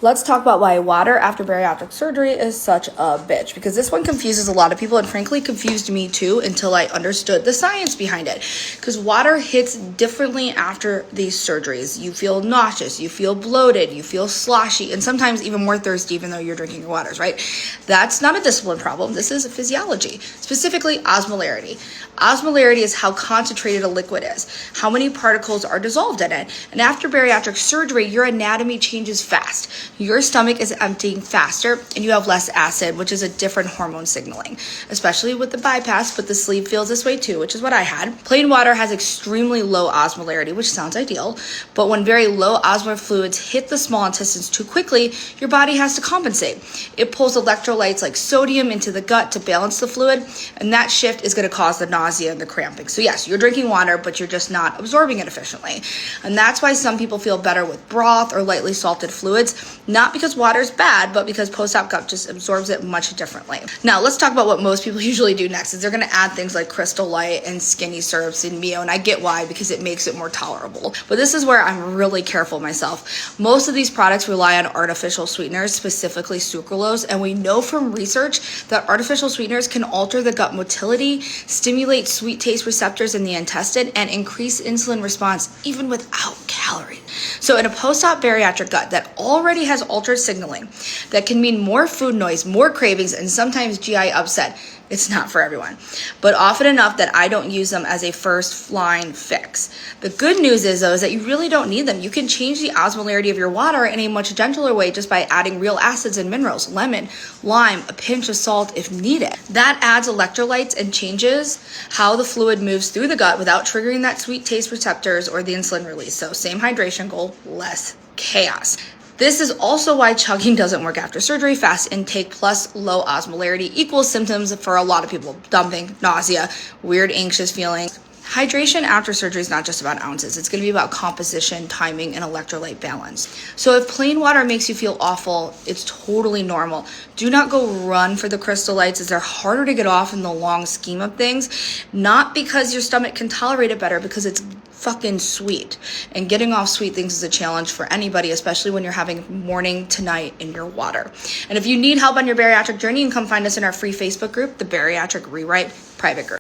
let's talk about why water after bariatric surgery is such a bitch, because this one confuses a lot of people and frankly confused me too until I understood the science behind it. Because water hits differently after these surgeries. You feel nauseous, you feel bloated, you feel sloshy, and sometimes even more thirsty even though you're drinking your waters, right? That's not a discipline problem. This is physiology, specifically osmolarity. Osmolarity is how concentrated a liquid is, how many particles are dissolved in it. And after bariatric surgery, your anatomy changes fast. Your stomach is emptying faster and you have less acid, which is a different hormone signaling, especially with the bypass, but the sleeve feels this way too, which is what I had. Plain water has extremely low osmolarity, which sounds ideal, but when very low osmolar fluids hit the small intestines too quickly, your body has to compensate. It pulls electrolytes like sodium into the gut to balance the fluid, and that shift is going to cause the nausea and the cramping. So yes, you're drinking water, but you're just not absorbing it efficiently. And that's why some people feel better with broth or lightly salted fluids, not because water is bad, but because post-op gut just absorbs it much differently. Now, let's talk about what most people usually do next, is they're going to add things like Crystal Light and skinny syrups and Mio, and I get why, because it makes it more tolerable. But this is where I'm really careful myself. Most of these products rely on artificial sweeteners, specifically sucralose, and we know from research that artificial sweeteners can alter the gut motility, stimulate sweet taste receptors in the intestine, and increase insulin response even without calories. So in a post-op bariatric gut that already has altered signaling, that can mean more food noise, more cravings, and sometimes GI upset, it's not for everyone, but often enough that I don't use them as a first line fix. The good news is, though, is that you really don't need them. You can change the osmolarity of your water in a much gentler way just by adding real acids and minerals, lemon, lime, a pinch of salt if needed. That adds electrolytes and changes how the fluid moves through the gut without triggering that sweet taste receptors or the insulin release. So same hydration goal, less chaos. This is also why chugging doesn't work after surgery. Fast intake plus low osmolarity equals symptoms for a lot of people: dumping, nausea, weird anxious feelings. Hydration after surgery is not just about ounces. It's going to be about composition, timing, and electrolyte balance. So if plain water makes you feel awful, it's totally normal. Do not go run for the Crystal Lights, as they're harder to get off in the long scheme of things. Not because your stomach can tolerate it better, because it's fucking sweet. And getting off sweet things is a challenge for anybody, especially when you're having morning to night in your water. And if you need help on your bariatric journey, you can come find us in our free Facebook group, the Bariatric Rewrite Private Group.